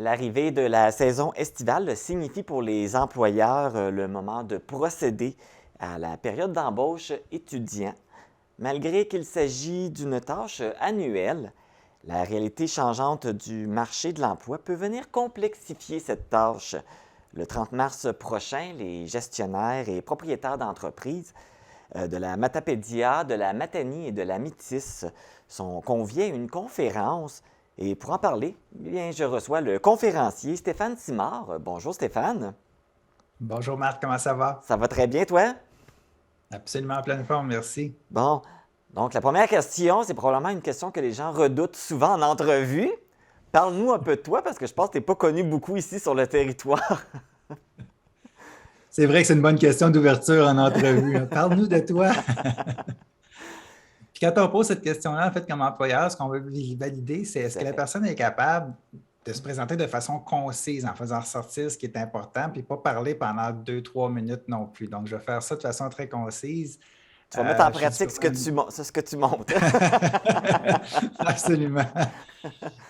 L'arrivée de la saison estivale signifie pour les employeurs le moment de procéder à la période d'embauche étudiant. Malgré qu'il s'agit d'une tâche annuelle, la réalité changeante du marché de l'emploi peut venir complexifier cette tâche. Le 30 mars prochain, les gestionnaires et propriétaires d'entreprises de la Matapédia, de la Matanie et de la Métis sont conviés à une conférence. Et pour en parler, eh bien, je reçois le conférencier Stéphane Simard. Bonjour Stéphane. Bonjour Marc, comment ça va? Ça va très bien, toi? Absolument en pleine forme, merci. Bon, donc la première question, c'est probablement une question que les gens redoutent souvent en entrevue. Parle-nous un peu de toi, parce que je pense que tu n'es pas connu beaucoup ici sur le territoire. C'est vrai que c'est une bonne question d'ouverture en entrevue, hein. Parle-nous de toi. Puis quand on pose cette question-là, en fait, comme employeur, ce qu'on veut valider, c'est est-ce Tout à que la fait. personne est capable de se présenter de façon concise en faisant ressortir ce qui est important, puis pas parler pendant 2, 3 minutes non plus. Donc, je vais faire ça de façon très concise. Tu vas mettre en Je suis pratique diplômé. ce que tu montes. Absolument.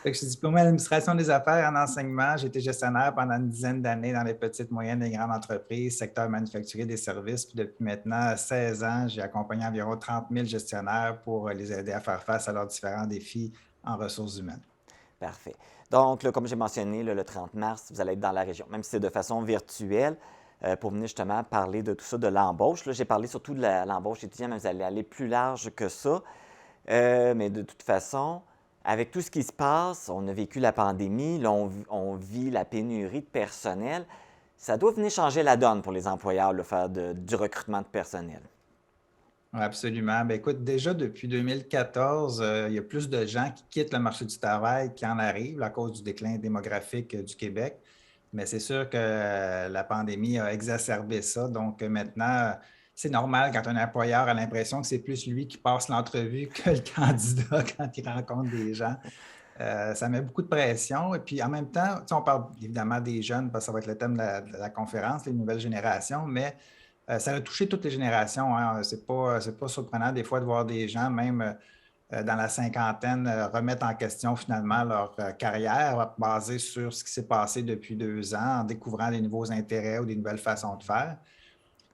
Fait que je suis diplômé en administration des affaires en enseignement. J'ai été gestionnaire pendant une dizaine d'années dans les petites, moyennes et grandes entreprises, secteur manufacturier des services. Puis depuis maintenant 16 ans, j'ai accompagné environ 30 000 gestionnaires pour les aider à faire face à leurs différents défis en ressources humaines. Parfait. Donc, là, comme j'ai mentionné, là, le 30 mars, vous allez être dans la région, même si c'est de façon virtuelle, pour venir justement parler de tout ça, de l'embauche. Là, j'ai parlé surtout de l'embauche étudiante, mais vous allez aller plus large que ça. Mais de toute façon, avec tout ce qui se passe, on a vécu la pandémie, là, on vit la pénurie de personnel. Ça doit venir changer la donne pour les employeurs, le faire du recrutement de personnel. Oui, absolument. Ben, écoute, déjà depuis 2014, il y a plus de gens qui quittent le marché du travail qui en arrivent à cause du déclin démographique du Québec. Mais c'est sûr que la pandémie a exacerbé ça. Donc maintenant, c'est normal quand un employeur a l'impression que c'est plus lui qui passe l'entrevue que le candidat quand il rencontre des gens. Ça met beaucoup de pression. Et puis en même temps, tu sais, on parle évidemment des jeunes parce que ça va être le thème de la conférence, les nouvelles générations, mais ça a touché toutes les générations, hein. C'est pas surprenant des fois de voir des gens, même dans la cinquantaine, remettre en question finalement leur carrière basée sur ce qui s'est passé depuis 2 ans, en découvrant des nouveaux intérêts ou des nouvelles façons de faire.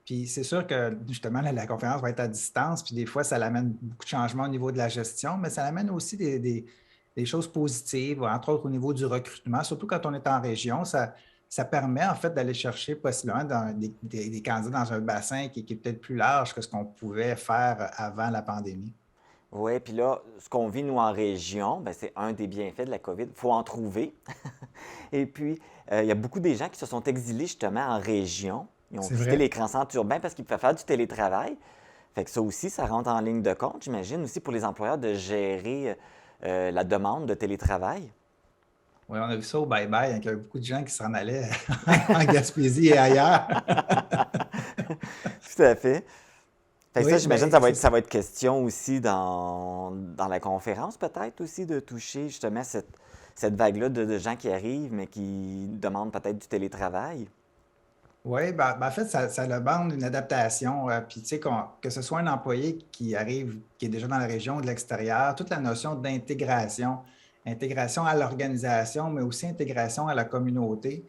Puis c'est sûr que justement, la conférence va être à distance, puis des fois, ça amène beaucoup de changements au niveau de la gestion, mais ça amène aussi des choses positives, entre autres au niveau du recrutement, surtout quand on est en région. Ça permet en fait d'aller chercher possiblement des candidats dans un bassin qui est peut-être plus large que ce qu'on pouvait faire avant la pandémie. Oui, puis là, ce qu'on vit, nous, en région, ben, c'est un des bienfaits de la COVID. Il faut en trouver. Et puis, il y a beaucoup des gens qui se sont exilés justement en région. Ils ont C'est quitté les vrai. grands centres urbains parce qu'ils pouvaient faire du télétravail. Fait que ça aussi, ça rentre en ligne de compte, j'imagine, aussi pour les employeurs de gérer la demande de télétravail. Oui, on a vu ça au bye-bye, hein, il y avait beaucoup de gens qui s'en allaient en Gaspésie et ailleurs. Tout à fait. Fait que ça, Oui, j'imagine, bien, c'est ça ça. va être question aussi dans la conférence, peut-être aussi, de toucher justement cette vague-là de gens qui arrivent, mais qui demandent peut-être du télétravail. Oui, ben, en fait, ça demande une adaptation. Puis, tu sais, que ce soit un employé qui arrive, qui est déjà dans la région ou de l'extérieur, toute la notion d'intégration, intégration à l'organisation, mais aussi intégration à la communauté,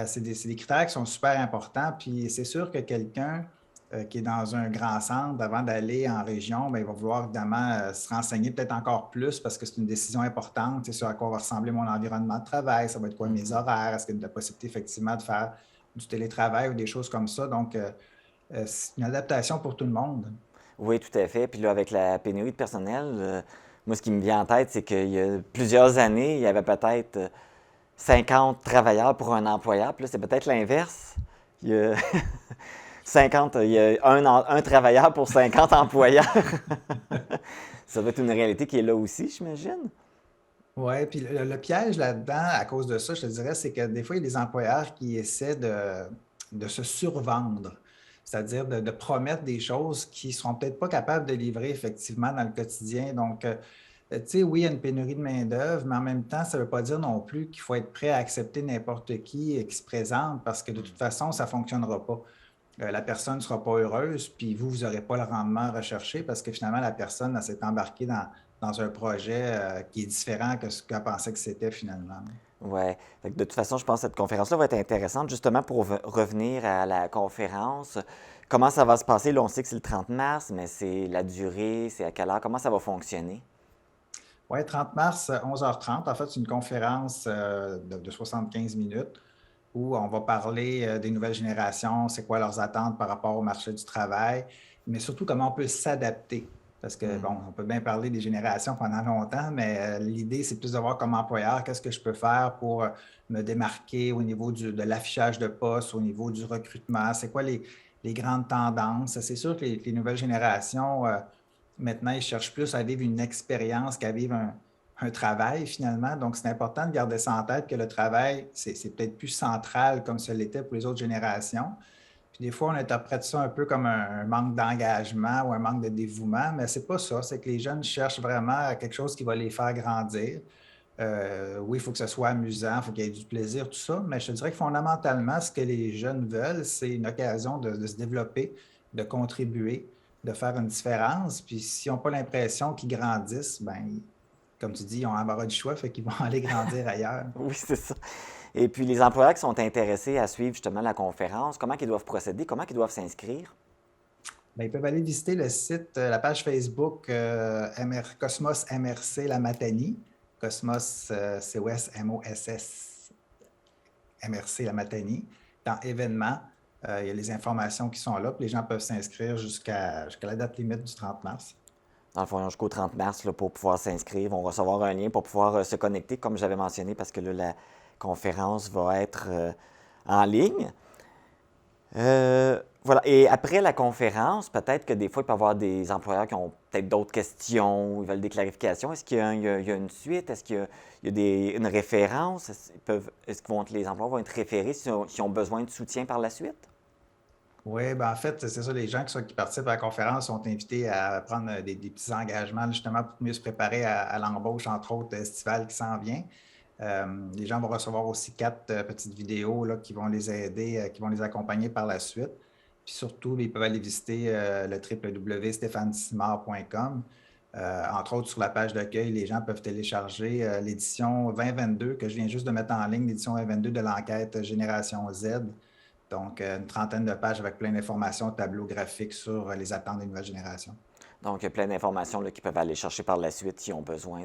c'est des critères qui sont super importants. Puis, c'est sûr que quelqu'un qui est dans un grand centre, avant d'aller en région, bien, il va vouloir évidemment se renseigner peut-être encore plus parce que c'est une décision importante. C'est sur à quoi va ressembler mon environnement de travail, ça va être quoi mes Mhm. horaires, est-ce qu'il y a de la possibilité effectivement de faire du télétravail ou des choses comme ça. Donc, c'est une adaptation pour tout le monde. Oui, tout à fait. Puis là, avec la pénurie de personnel, moi, ce qui me vient en tête, c'est qu'il y a plusieurs années, il y avait peut-être 50 travailleurs pour un employeur. Puis là, c'est peut-être l'inverse. Il y a 50, il y a un travailleur pour 50 employeurs. Ça va être une réalité qui est là aussi, j'imagine. Oui, puis le piège là-dedans, à cause de ça, je te dirais, c'est que des fois, il y a des employeurs qui essaient de se survendre, c'est-à-dire de promettre des choses qui ne seront peut-être pas capables de livrer effectivement dans le quotidien. Donc, tu sais, oui, il y a une pénurie de main-d'œuvre, mais en même temps, ça ne veut pas dire non plus qu'il faut être prêt à accepter n'importe qui se présente parce que de toute façon, ça ne fonctionnera pas. La personne ne sera pas heureuse, puis vous n'aurez pas le rendement recherché parce que finalement, la personne elle s'est embarquée dans un projet qui est différent que ce qu'elle pensait que c'était finalement. Ouais. Fait que de toute façon, je pense que cette conférence-là va être intéressante justement pour revenir à la conférence. Comment ça va se passer? Là, on sait que c'est le 30 mars, mais c'est la durée, c'est à quelle heure? Comment ça va fonctionner? Oui, 30 mars, 11h30. En fait, c'est une conférence de 75 minutes où on va parler des nouvelles générations, c'est quoi leurs attentes par rapport au marché du travail, mais surtout comment on peut s'adapter. Parce que, Hmm. bon, on peut bien parler des générations pendant longtemps, mais l'idée, c'est plus de voir comme employeur, qu'est-ce que je peux faire pour me démarquer au niveau de l'affichage de postes, au niveau du recrutement, c'est quoi les grandes tendances. C'est sûr que les nouvelles générations, maintenant, ils cherchent plus à vivre une expérience qu'à vivre un travail finalement. Donc, c'est important de garder ça en tête que le travail, c'est peut-être plus central comme ce l'était pour les autres générations. Puis des fois, on interprète ça un peu comme un manque d'engagement ou un manque de dévouement, mais c'est pas ça. C'est que les jeunes cherchent vraiment quelque chose qui va les faire grandir. Oui, il faut que ce soit amusant, il faut qu'il y ait du plaisir, tout ça, mais je te dirais que fondamentalement, ce que les jeunes veulent, c'est une occasion de se développer, de contribuer, de faire une différence. Puis s'ils n'ont pas l'impression qu'ils grandissent, ben, comme tu dis, ils ont embarras du choix, fait qu'ils vont aller grandir ailleurs. Oui, c'est ça. Et puis les employeurs qui sont intéressés à suivre justement la conférence, comment ils doivent procéder? Comment ils doivent s'inscrire? Ben, ils peuvent aller visiter le site, la page Facebook Cosmos MRC La Matanie. Cosmos, COS-MOSS MRC La Matanie. Dans événements, il y a les informations qui sont là, puis les gens peuvent s'inscrire jusqu'à la date limite du 30 mars. Dans le fond, jusqu'au 30 mars là, pour pouvoir s'inscrire. Ils vont recevoir un lien pour pouvoir se connecter, comme j'avais mentionné, parce que là, la conférence va être en ligne. Voilà. Et après la conférence, peut-être que des fois, il peut y avoir des employeurs qui ont peut-être d'autres questions, ils veulent des clarifications. Est-ce qu'il y a, il y a une suite? Est-ce qu'il y a une référence? Est-ce que les employeurs vont être référés s'ils ont besoin de soutien par la suite? Oui, ben en fait, c'est ça, les gens qui participent à la conférence sont invités à prendre des petits engagements justement pour mieux se préparer à l'embauche, entre autres, estivale qui s'en vient. Les gens vont recevoir aussi 4 petites vidéos là, qui vont les aider, qui vont les accompagner par la suite. Puis surtout, ils peuvent aller visiter le www.stéphanesimard.com. Entre autres, sur la page d'accueil, les gens peuvent télécharger l'édition 2022 que je viens juste de mettre en ligne, l'édition 2022 de l'enquête Génération Z. Donc, une trentaine de pages avec plein d'informations, tableaux graphiques sur les attentes des nouvelles générations. Donc, il y a plein d'informations là, qu'ils peuvent aller chercher par la suite s'ils ont besoin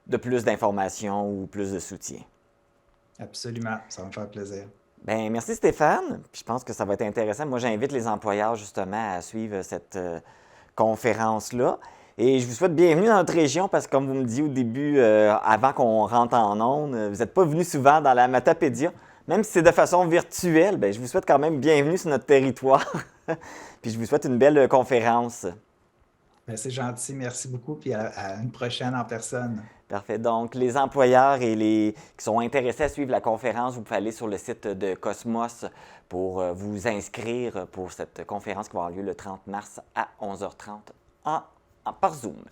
de plus d'informations ou plus de soutien. Absolument, ça va me faire plaisir. Bien, merci Stéphane. Puis je pense que ça va être intéressant. Moi, j'invite les employeurs justement à suivre cette conférence-là. Et je vous souhaite bienvenue dans notre région parce que, comme vous me disiez au début, avant qu'on rentre en ondes, vous n'êtes pas venu souvent dans la Matapédia. Même si c'est de façon virtuelle, bien, je vous souhaite quand même bienvenue sur notre territoire. Puis je vous souhaite une belle conférence. Ben, c'est gentil, merci beaucoup, puis à une prochaine en personne. Parfait. Donc, les employeurs et les qui sont intéressés à suivre la conférence, vous pouvez aller sur le site de Cosmos pour vous inscrire pour cette conférence qui va avoir lieu le 30 mars à 11h30 par Zoom.